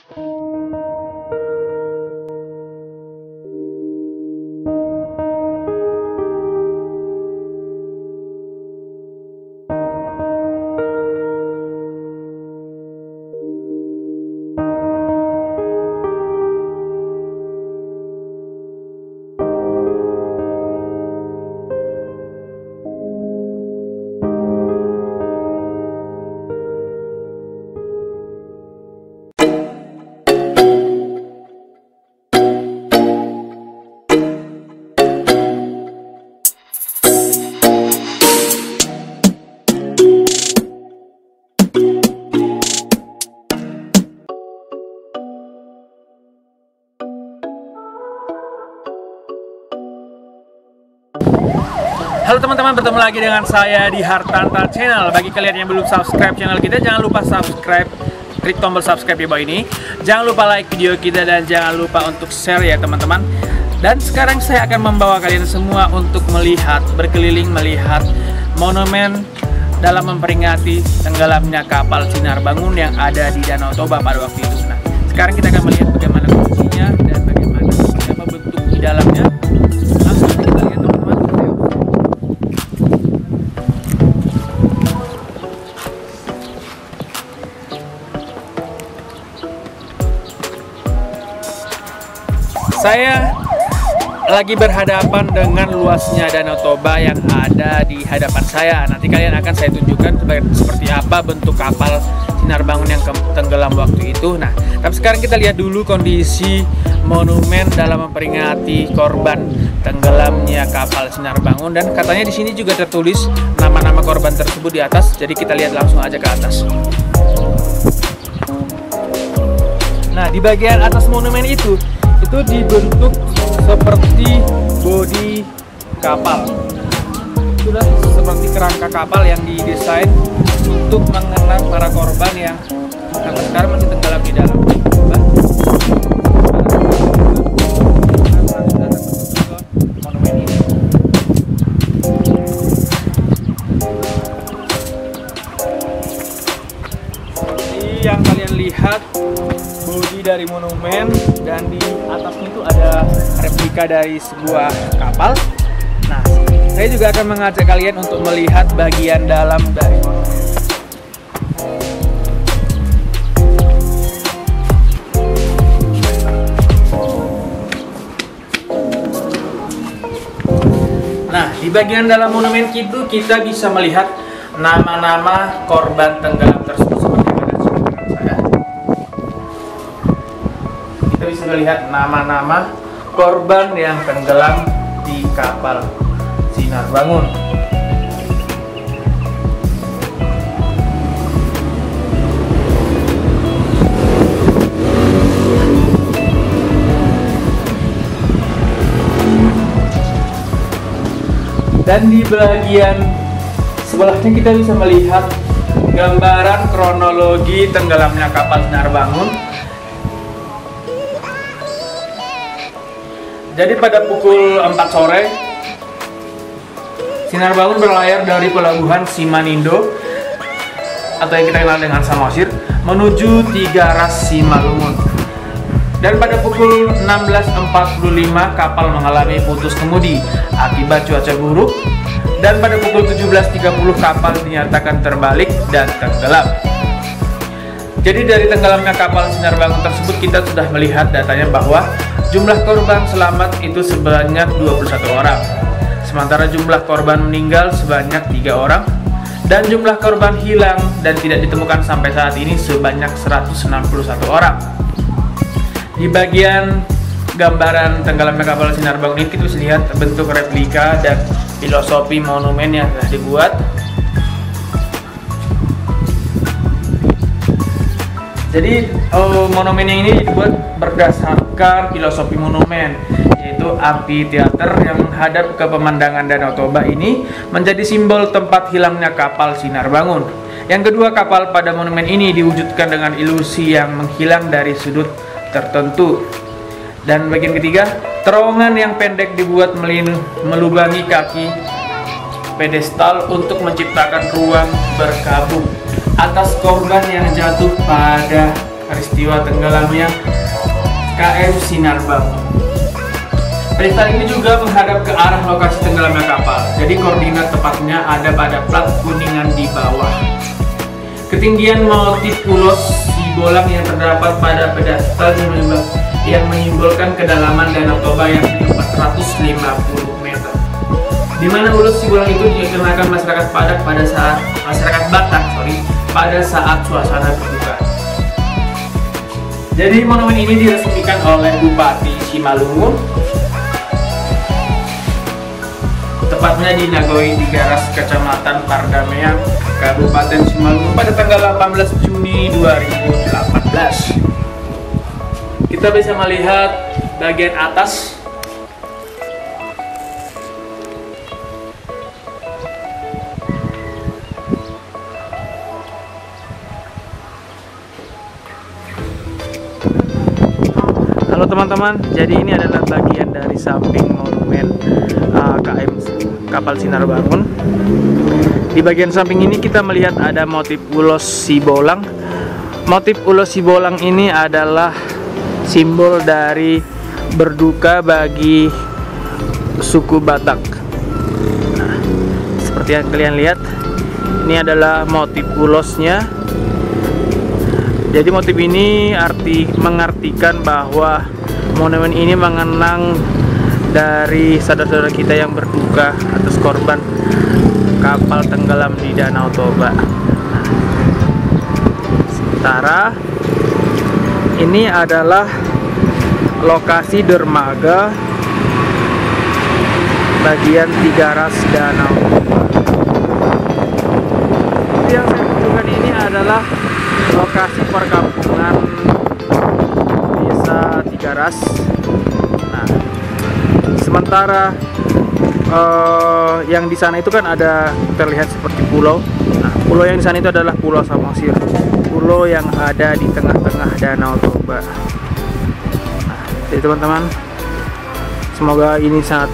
Halo teman-teman, bertemu lagi dengan saya di Hartantal Channel. Bagi kalian yang belum subscribe channel kita, jangan lupa subscribe, klik tombol subscribe di bawah ini. Jangan lupa like video kita dan jangan lupa untuk share ya teman-teman. Dan sekarang saya akan membawa kalian semua untuk melihat, berkeliling melihat monumen dalam memperingati tenggelamnya kapal Sinar Bangun yang ada di Danau Toba pada waktu itu. Nah, sekarang kita akan melihat bagaimana fungsinya dan bagaimana bentuk di dalamnya. Langsung kita lihat teman-teman. Saya lagi berhadapan dengan luasnya Danau Toba yang ada di hadapan saya. Nanti kalian akan saya tunjukkan seperti apa bentuk kapal Sinar Bangun yang tenggelam waktu itu. Nah, tapi sekarang kita lihat dulu kondisi monumen dalam memperingati korban tenggelamnya kapal Sinar Bangun, dan katanya di sini juga tertulis nama-nama korban tersebut di atas. Jadi kita lihat langsung aja ke atas. Nah, di bagian atas monumen itu dibentuk seperti bodi kapal. Sudah seperti kerangka kapal yang didesain untuk mengenang para korban yang sampai sekarang masih tenggelam di dalam. Monumen ini. Seperti yang kalian lihat, bodi dari monumen, dan di atasnya itu ada replika dari sebuah kapal. Nah, saya juga akan mengajak kalian untuk melihat bagian dalam dari monumen. Nah, di bagian dalam monumen itu kita bisa melihat nama-nama korban tenggelam tersebut seperti yang ada di sebelah saya. Kita bisa melihat nama-nama korban yang tenggelam di kapal Sinar Bangun. Dan di bagian sebelahnya kita bisa melihat gambaran kronologi tenggelamnya kapal Sinar Bangun. Jadi pada pukul 4 sore, Sinar Bangun berlayar dari pelabuhan Simanindo atau yang kita kenal dengan Samosir menuju Tiga Ras Simalungun. Dan pada pukul 16.45 kapal mengalami putus kemudi akibat cuaca buruk, dan pada pukul 17.30 kapal dinyatakan terbalik dan tenggelam. Jadi dari tenggelamnya kapal Sinar Bangun tersebut kita sudah melihat datanya bahwa jumlah korban selamat itu sebanyak 21 orang. Sementara jumlah korban meninggal sebanyak 3 orang, dan jumlah korban hilang dan tidak ditemukan sampai saat ini sebanyak 161 orang. Di bagian gambaran tenggelamnya kapal Sinar Bangun ini kita bisa lihat bentuk replika dan filosofi monumen yang telah dibuat. Jadi monumen yang ini dibuat berdasarkan filosofi monumen, yaitu amphitheater yang menghadap ke pemandangan Danau Toba ini menjadi simbol tempat hilangnya kapal Sinar Bangun. Yang kedua, kapal pada monumen ini diwujudkan dengan ilusi yang menghilang dari sudut tertentu. Dan bagian ketiga, terowongan yang pendek dibuat melubangi kaki pedestal untuk menciptakan ruang berkabung atas korban yang jatuh pada peristiwa tenggelamnya KM Sinar Bangun. Peristiwa ini juga menghadap ke arah lokasi tenggelamnya kapal. Jadi koordinat tepatnya ada pada plat kuningan di bawah. Ketinggian motif ulos Sibolang yang terdapat pada pedestal yang menyimbolkan kedalaman Danau Toba yang 450 meter. Di mana ulos Sibolang itu dikenakan masyarakat Batak pada saat suasana berduka. Jadi monumen ini diresmikan oleh Bupati Simalungun, tepatnya di Nagoi Tigaras, Kecamatan Pardamaian, Kabupaten Simalungun pada tanggal 18 Juni 2018. Kita bisa melihat bagian atas. Halo teman-teman, jadi ini adalah bagian dari samping monumen KM Kapal Sinar Bangun. Di bagian samping ini kita melihat ada motif ulos Sibolang. Motif ulos Sibolang ini adalah simbol dari berduka bagi suku Batak. Nah, seperti yang kalian lihat, ini adalah motif ulosnya. Jadi motif ini mengartikan bahwa monumen ini mengenang dari saudara-saudara kita yang berduka atas korban kapal tenggelam di Danau Toba. Sementara ini adalah lokasi dermaga bagian Tigaras Danau Toba. Yang saya tunjukkan ini adalah lokasi perkampungan Desa Tigaras. Nah, sementara yang di sana itu kan ada terlihat seperti pulau. Nah, pulau yang di sana itu adalah Pulau Samosir, pulau yang ada di tengah-tengah Danau Toba. Nah, jadi teman-teman, semoga ini sangat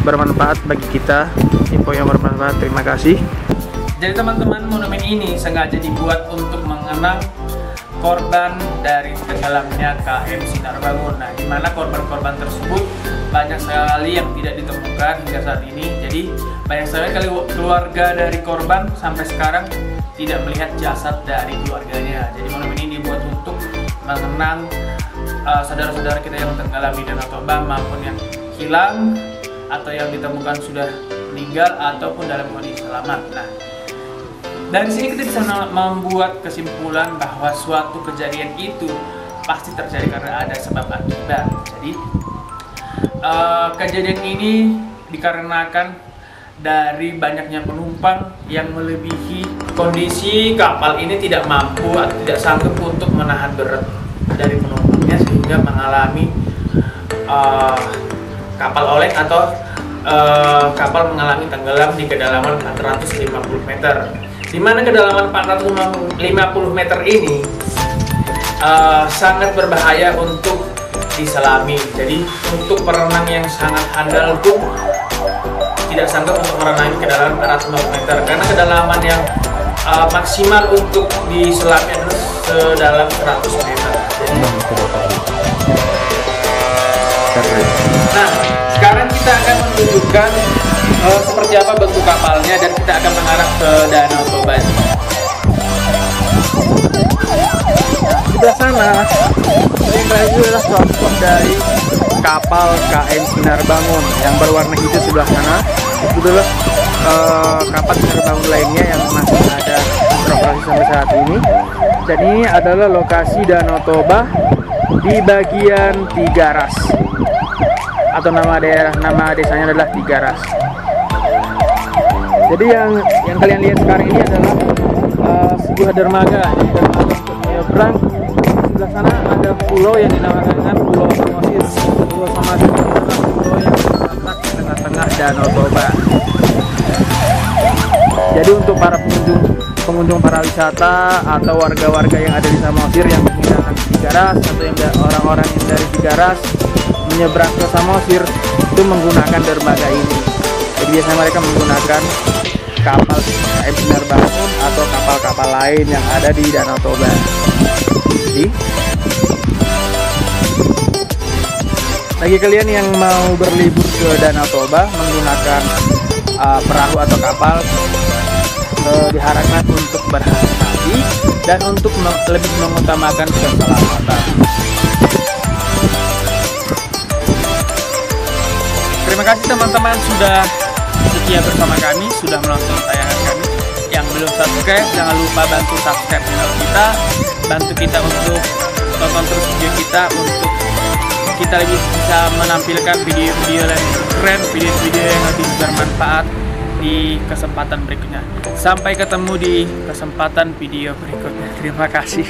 bermanfaat bagi kita, info yang bermanfaat. Terima kasih. Jadi teman-teman, monumen ini sengaja dibuat untuk mengenang korban dari tenggelamnya KM Sinar Bangun. Nah, di mana korban-korban tersebut banyak sekali yang tidak ditemukan hingga saat ini. Jadi banyak sekali keluarga dari korban sampai sekarang tidak melihat jasad dari keluarganya. Jadi monumen ini dibuat untuk mengenang saudara-saudara kita yang tenggelam di Danau Toba maupun yang hilang atau yang ditemukan sudah meninggal ataupun dalam kondisi selamat. Nah, dari sini kita bisa membuat kesimpulan bahwa suatu kejadian itu pasti terjadi karena ada sebab akibat. Jadi kejadian ini dikarenakan dari banyaknya penumpang yang melebihi kondisi kapal ini tidak mampu atau tidak sanggup untuk menahan berat dari penumpangnya sehingga mengalami kapal oleng atau kapal mengalami tenggelam di kedalaman 450 meter. Di mana kedalaman 450 meter ini sangat berbahaya untuk diselami. Jadi untuk perenang yang sangat handal pun tidak sanggup untuk merenangi kedalaman 450 meter karena kedalaman yang maksimal untuk diselami adalah sedalam 100 meter. Jadi, nah, sekarang kita akan menunjukkan seperti apa bentuk kapalnya dan kita akan mengarah ke Danau Toba. Sebelah sana, ini adalah contoh dari kapal KM Sinar Bangun yang berwarna hijau sebelah sana. Itu adalah kapal Sinar Bangun lainnya yang masih ada beroperasi sampai saat ini. Dan ini adalah lokasi Danau Toba di bagian Tigaras, atau nama desanya adalah Tigaras. Jadi yang kalian lihat sekarang ini adalah sebuah dermaga. Jadi dermaga untuk menyeberang. Sebelah sana ada pulau yang dinamakan dengan Pulau Samosir. Pulau Samosir adalah pulau yang terletak di tengah-tengah Danau Toba. Jadi untuk para pengunjung para wisata atau warga-warga yang ada di Samosir yang ingin datang ke Tigaras atau yang orang-orang yang dari Tigaras menyeberang ke Samosir itu menggunakan dermaga ini. Jadi biasanya mereka menggunakan kapal KM Sinar Bangun atau kapal-kapal lain yang ada di Danau Toba. Jadi, bagi kalian yang mau berlibur ke Danau Toba menggunakan perahu atau kapal, diharapkan untuk berhati-hati dan untuk lebih mengutamakan keselamatan. Terima kasih teman-teman sudah setia bersama kami, sudah menonton tayangan kami. Yang belum subscribe, jangan lupa bantu subscribe channel kita, bantu kita untuk tonton terus video kita, untuk kita lebih bisa menampilkan video-video yang keren, video-video yang lebih bermanfaat di kesempatan berikutnya. Sampai ketemu di kesempatan video berikutnya. Terima kasih.